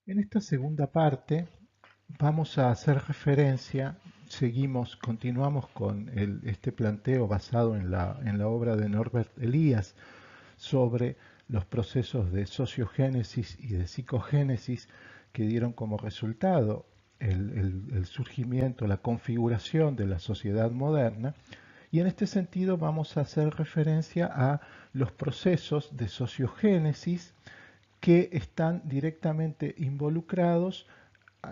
En esta segunda parte vamos a hacer referencia, continuamos con este planteo basado en la obra de Norbert Elias sobre los procesos de sociogénesis y de psicogénesis que dieron como resultado el surgimiento, la configuración de la sociedad moderna. Y en este sentido vamos a hacer referencia a los procesos de sociogénesis que están directamente involucrados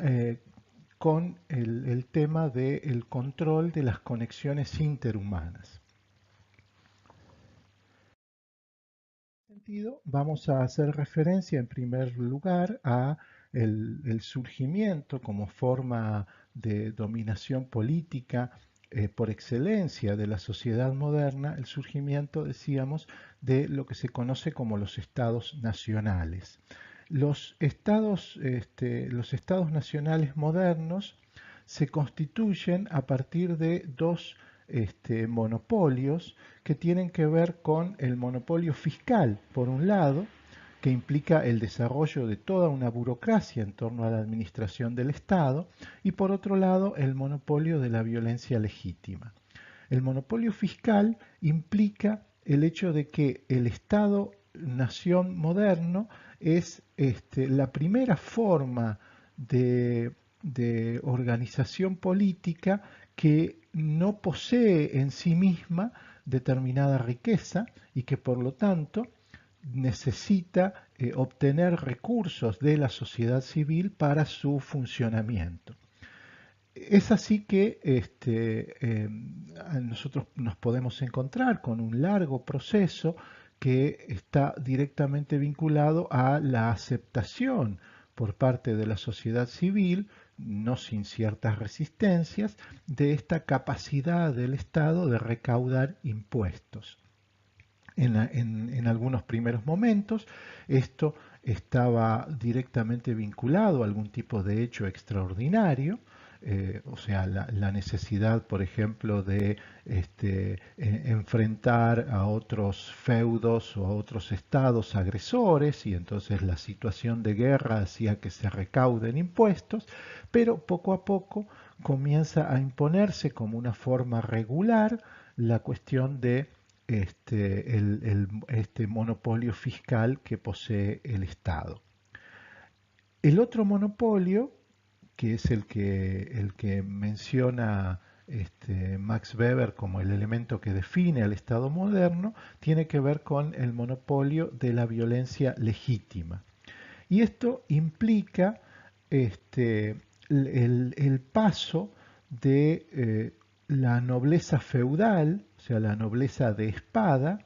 eh, con el tema del control de las conexiones interhumanas. En este sentido, vamos a hacer referencia en primer lugar a el surgimiento como forma de dominación política por excelencia de la sociedad moderna, el surgimiento, decíamos, de lo que se conoce como los estados nacionales. Los estados nacionales modernos se constituyen a partir de dos monopolios que tienen que ver con el monopolio fiscal, por un lado, que implica el desarrollo de toda una burocracia en torno a la administración del Estado, y por otro lado, el monopolio de la violencia legítima. El monopolio fiscal implica el hecho de que el Estado-nación moderno es la primera forma de, de organización política que no posee en sí misma determinada riqueza y que por lo tanto necesita obtener recursos de la sociedad civil para su funcionamiento. Es así que nosotros nos podemos encontrar con un largo proceso que está directamente vinculado a la aceptación por parte de la sociedad civil, no sin ciertas resistencias, de esta capacidad del Estado de recaudar impuestos. En algunos primeros momentos esto estaba directamente vinculado a algún tipo de hecho extraordinario, o sea, la necesidad, por ejemplo, de enfrentar a otros feudos o a otros estados agresores, y entonces la situación de guerra hacía que se recauden impuestos, pero poco a poco comienza a imponerse como una forma regular la cuestión de este monopolio fiscal que posee el Estado. El otro monopolio, que es el que menciona Max Weber como el elemento que define al Estado moderno, tiene que ver con el monopolio de la violencia legítima. Y esto implica este, el paso de la nobleza feudal, o sea, la nobleza de espada,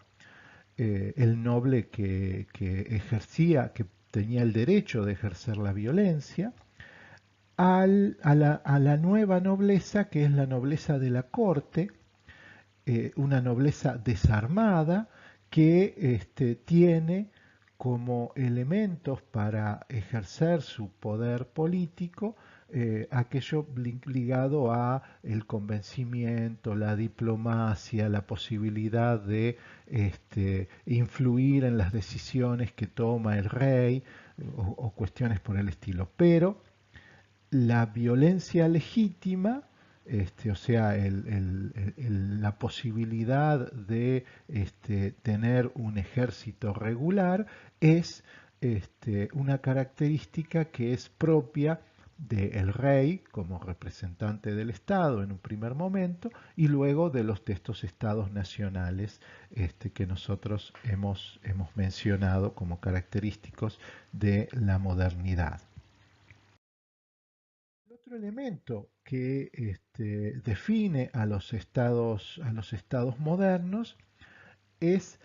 el noble que ejercía, que tenía el derecho de ejercer la violencia, a la nueva nobleza, que es la nobleza de la corte, una nobleza desarmada que tiene como elementos para ejercer su poder político aquello ligado a el convencimiento, la diplomacia, la posibilidad de influir en las decisiones que toma el rey o cuestiones por el estilo. Pero la violencia legítima, o sea, la posibilidad de tener un ejército regular, es una característica que es propia del rey como representante del Estado en un primer momento y luego de estos estados nacionales que nosotros hemos mencionado como característicos de la modernidad. Otro elemento que define a los estados modernos es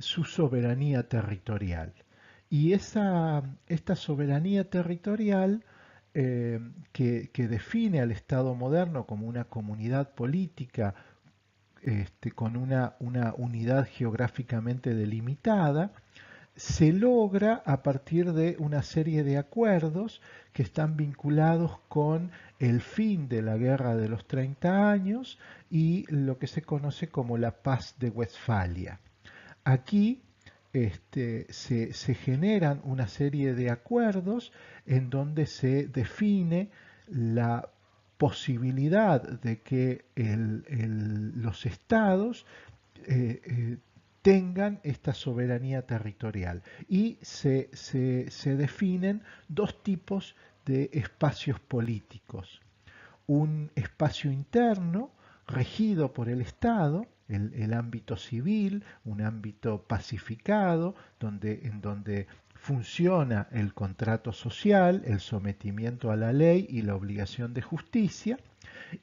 su soberanía territorial. Y esta soberanía territorial que define al Estado moderno como una comunidad política con una unidad geográficamente delimitada, se logra a partir de una serie de acuerdos que están vinculados con el fin de la Guerra de los 30 años y lo que se conoce como la Paz de Westfalia. Aquí se generan una serie de acuerdos en donde se define la posibilidad de que los estados tengan esta soberanía territorial y se definen dos tipos de espacios políticos: un espacio interno regido por el Estado, el ámbito civil, un ámbito pacificado, en donde funciona el contrato social, el sometimiento a la ley y la obligación de justicia,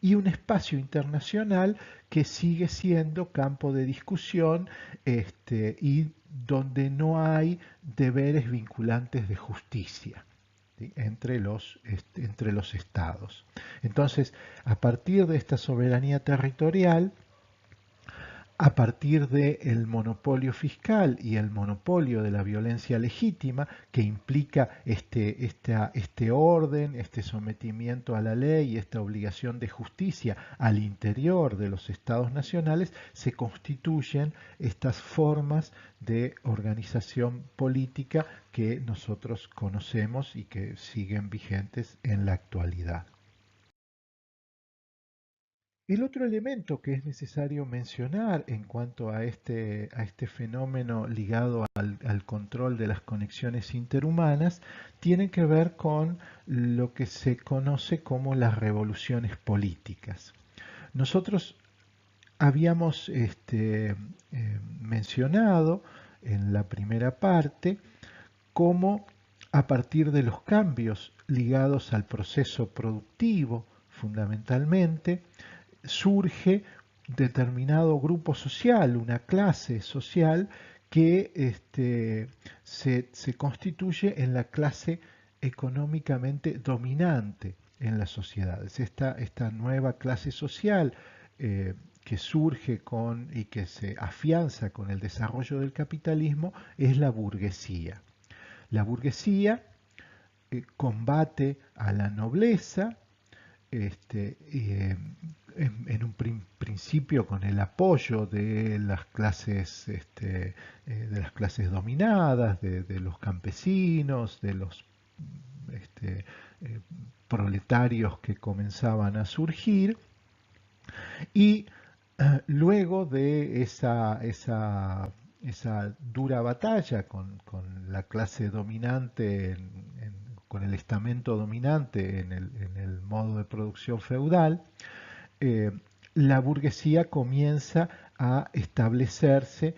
y un espacio internacional que sigue siendo campo de discusión, y donde no hay deberes vinculantes de justicia, ¿sí?, entre los estados. Entonces, a partir de esta soberanía territorial, a partir del monopolio fiscal y el monopolio de la violencia legítima, que implica este orden, este sometimiento a la ley y esta obligación de justicia al interior de los estados nacionales, se constituyen estas formas de organización política que nosotros conocemos y que siguen vigentes en la actualidad. El otro elemento que es necesario mencionar en cuanto a este fenómeno ligado al control de las conexiones interhumanas tiene que ver con lo que se conoce como las revoluciones políticas. Nosotros habíamos mencionado en la primera parte cómo, a partir de los cambios ligados al proceso productivo, fundamentalmente, surge determinado grupo social, una clase social que se constituye en la clase económicamente dominante en las sociedades. Esta nueva clase social que surge y que se afianza con el desarrollo del capitalismo es la burguesía. La burguesía combate a la nobleza, en un principio con el apoyo de de las clases dominadas, de los campesinos, de los este, eh, proletarios que comenzaban a surgir, y luego de esa dura batalla con la clase dominante, con el estamento dominante en el modo de producción feudal, eh, la burguesía comienza a establecerse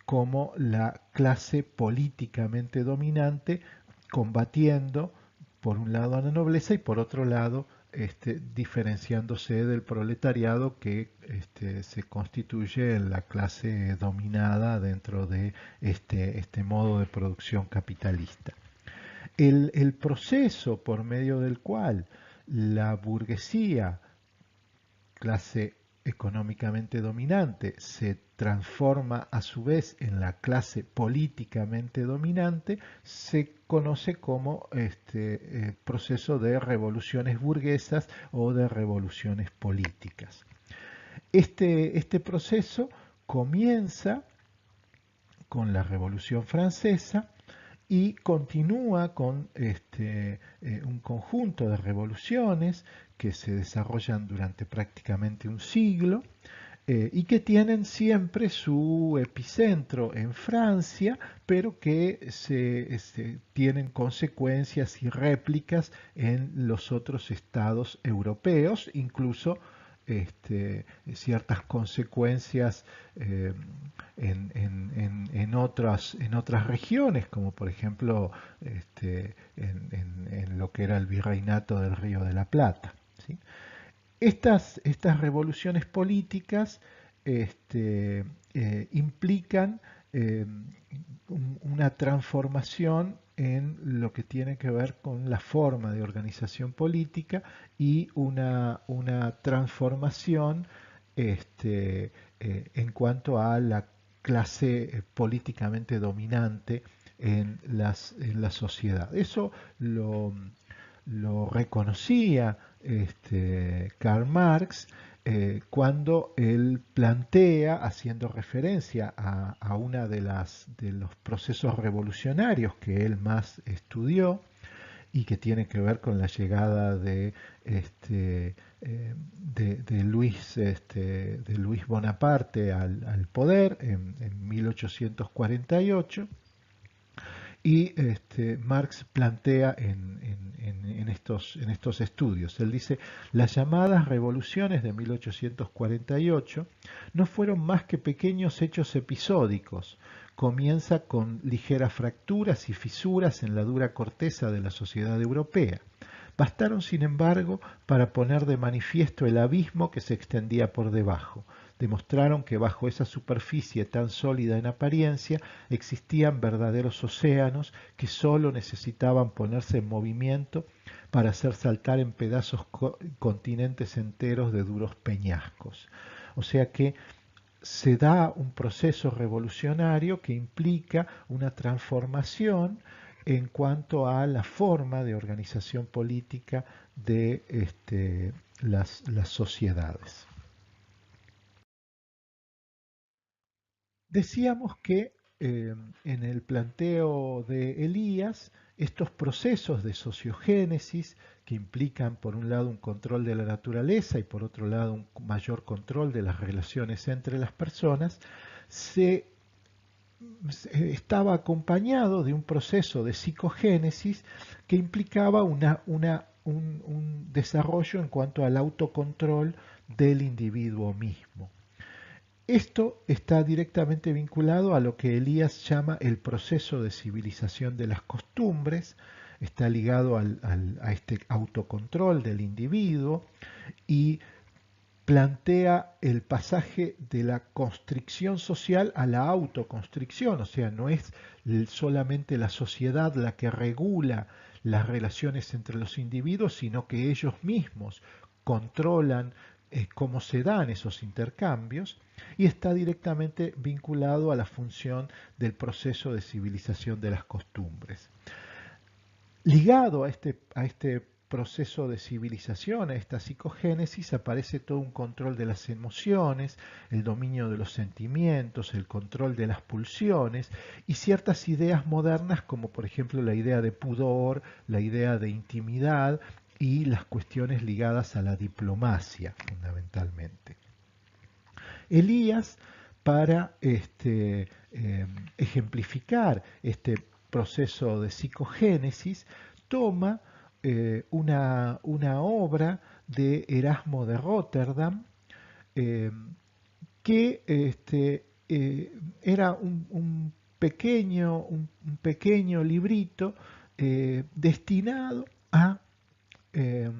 como la clase políticamente dominante, combatiendo por un lado a la nobleza y por otro lado diferenciándose del proletariado que se constituye en la clase dominada dentro de este modo de producción capitalista. El proceso por medio del cual la burguesía, clase económicamente dominante, se transforma a su vez en la clase políticamente dominante, se conoce como proceso de revoluciones burguesas o de revoluciones políticas. Este proceso comienza con la Revolución Francesa y continúa con un conjunto de revoluciones que se desarrollan durante prácticamente un siglo, y que tienen siempre su epicentro en Francia, pero que tienen consecuencias y réplicas en los otros estados europeos, incluso ciertas consecuencias en otras regiones, como por ejemplo en lo que era el virreinato del Río de la Plata, ¿sí? Estas revoluciones políticas implican eh, una transformación en lo que tiene que ver con la forma de organización política y una transformación en cuanto a la clase políticamente dominante en la sociedad. Eso lo reconocía Karl Marx, cuando él plantea, haciendo referencia a una de los procesos revolucionarios que él más estudió y que tiene que ver con la llegada de Luis Bonaparte al poder en 1848. Y Marx plantea en estos estudios, él dice, las llamadas revoluciones de 1848 no fueron más que pequeños hechos episódicos. Comienza con ligeras fracturas y fisuras en la dura corteza de la sociedad europea. Bastaron, sin embargo, para poner de manifiesto el abismo que se extendía por debajo. Demostraron que bajo esa superficie tan sólida en apariencia existían verdaderos océanos que sólo necesitaban ponerse en movimiento para hacer saltar en pedazos continentes enteros de duros peñascos. O sea que se da un proceso revolucionario que implica una transformación en cuanto a la forma de organización política de las sociedades. Decíamos que en el planteo de Elías, estos procesos de sociogénesis que implican por un lado un control de la naturaleza y por otro lado un mayor control de las relaciones entre las personas, se estaba acompañado de un proceso de psicogénesis que implicaba un desarrollo en cuanto al autocontrol del individuo mismo. Esto está directamente vinculado a lo que Elías llama el proceso de civilización de las costumbres, está ligado a este autocontrol del individuo y plantea el pasaje de la constricción social a la autoconstricción, o sea, no es solamente la sociedad la que regula las relaciones entre los individuos, sino que ellos mismos controlan cómo se dan esos intercambios y está directamente vinculado a la función del proceso de civilización de las costumbres. Ligado a este proceso de civilización, a esta psicogénesis, aparece todo un control de las emociones, el dominio de los sentimientos, el control de las pulsiones y ciertas ideas modernas como por ejemplo la idea de pudor, la idea de intimidad y las cuestiones ligadas a la diplomacia fundamentalmente. Elías, para ejemplificar este proceso de psicogénesis, toma una obra de Erasmo de Rotterdam, eh, que era un pequeño librito destinado eh,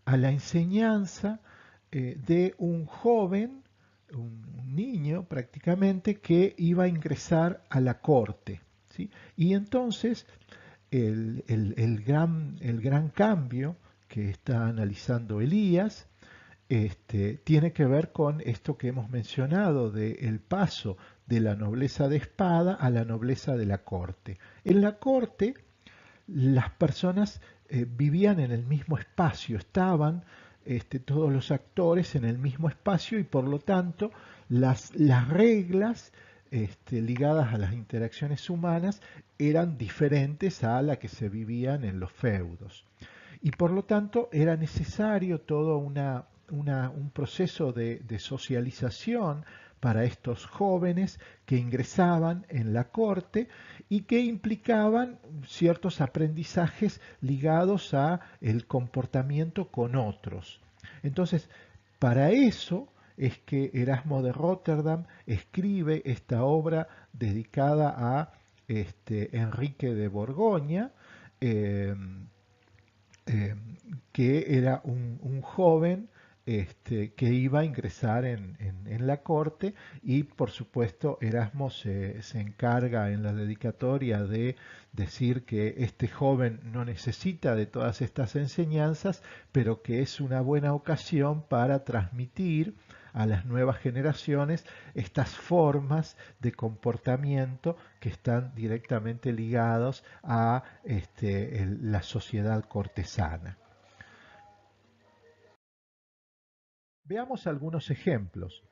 a la enseñanza de un joven, un niño prácticamente, que iba a ingresar a la corte. ¿Sí? Y entonces el gran cambio que está analizando Elías tiene que ver con esto que hemos mencionado, del paso de la nobleza de espada a la nobleza de la corte. En la corte las personas vivían en el mismo espacio, estaban todos los actores en el mismo espacio y por lo tanto las reglas ligadas a las interacciones humanas eran diferentes a las que se vivían en los feudos. Y por lo tanto era necesario todo un proceso de socialización para estos jóvenes que ingresaban en la corte y que implicaban ciertos aprendizajes ligados a el comportamiento con otros. Entonces, para eso es que Erasmo de Rotterdam escribe esta obra dedicada a Enrique de Borgoña, eh, eh, que era un joven que iba a ingresar en la corte y por supuesto Erasmo se encarga en la dedicatoria de decir que este joven no necesita de todas estas enseñanzas, pero que es una buena ocasión para transmitir a las nuevas generaciones estas formas de comportamiento que están directamente ligados a la sociedad cortesana. Veamos algunos ejemplos.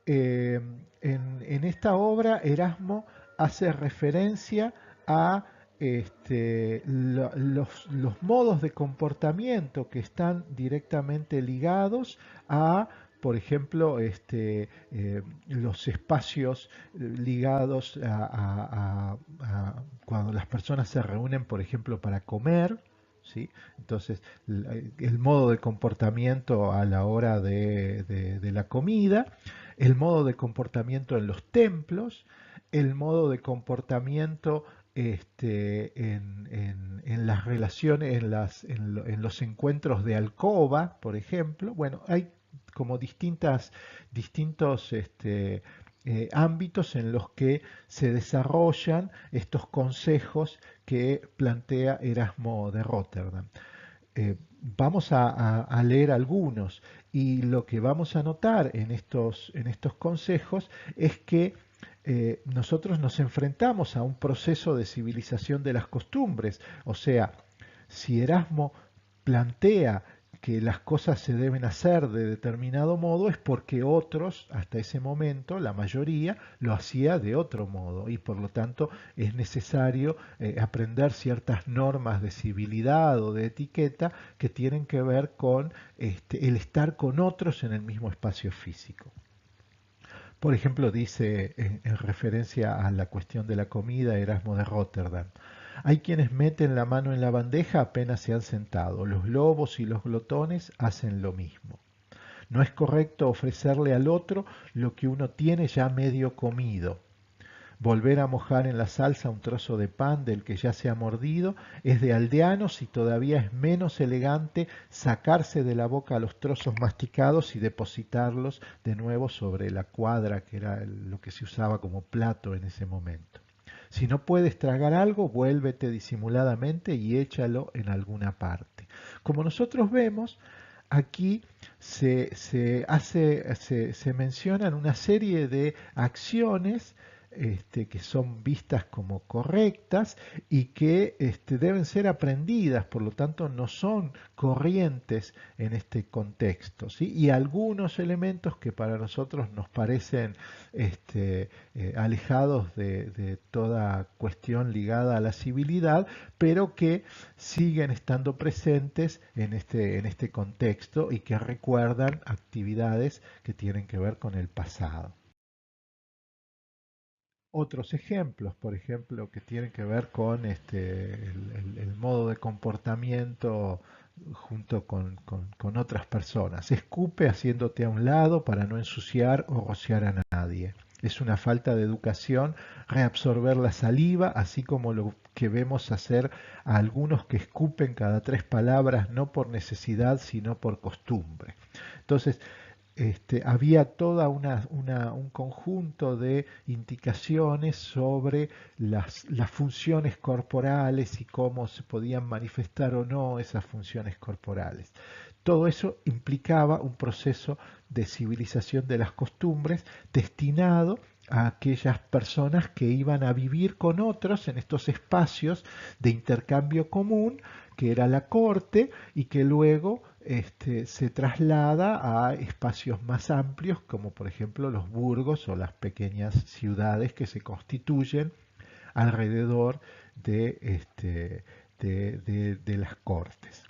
Eh, en esta obra Erasmo hace referencia a los modos de comportamiento que están directamente ligados a, por ejemplo, los espacios ligados cuando las personas se reúnen, por ejemplo, para comer. ¿Sí? Entonces, el modo de comportamiento a la hora de la comida, el modo de comportamiento en los templos, el modo de comportamiento en las relaciones, en los encuentros de alcoba, por ejemplo. Bueno, hay como distintos ámbitos en los que se desarrollan estos consejos que plantea Erasmo de Rotterdam. Vamos a leer algunos y lo que vamos a notar en estos consejos es que nosotros nos enfrentamos a un proceso de civilización de las costumbres. O sea, si Erasmo plantea que las cosas se deben hacer de determinado modo es porque otros, hasta ese momento, la mayoría, lo hacía de otro modo y por lo tanto es necesario aprender ciertas normas de civilidad o de etiqueta que tienen que ver con el estar con otros en el mismo espacio físico. Por ejemplo, dice en referencia a la cuestión de la comida Erasmo de Rotterdam, hay quienes meten la mano en la bandeja apenas se han sentado. Los lobos y los glotones hacen lo mismo. No es correcto ofrecerle al otro lo que uno tiene ya medio comido. Volver a mojar en la salsa un trozo de pan del que ya se ha mordido es de aldeanos y todavía es menos elegante sacarse de la boca los trozos masticados y depositarlos de nuevo sobre la cuadra, que era lo que se usaba como plato en ese momento. Si no puedes tragar algo, vuélvete disimuladamente y échalo en alguna parte. Como nosotros vemos, aquí se mencionan una serie de acciones que son vistas como correctas y que deben ser aprendidas, por lo tanto no son corrientes en este contexto, ¿sí? Y algunos elementos que para nosotros nos parecen alejados de toda cuestión ligada a la civilidad, pero que siguen estando presentes en este contexto y que recuerdan actividades que tienen que ver con el pasado. Otros ejemplos, por ejemplo, que tienen que ver con el modo de comportamiento junto con otras personas. Escupe haciéndote a un lado para no ensuciar o rociar a nadie. Es una falta de educación reabsorber la saliva, así como lo que vemos hacer a algunos que escupen cada tres palabras, no por necesidad, sino por costumbre. Entonces, había toda un conjunto de indicaciones sobre las funciones corporales y cómo se podían manifestar o no esas funciones corporales. Todo eso implicaba un proceso de civilización de las costumbres destinado a aquellas personas que iban a vivir con otros en estos espacios de intercambio común, que era la corte, y que luego se traslada a espacios más amplios, como por ejemplo los burgos o las pequeñas ciudades que se constituyen alrededor de las cortes.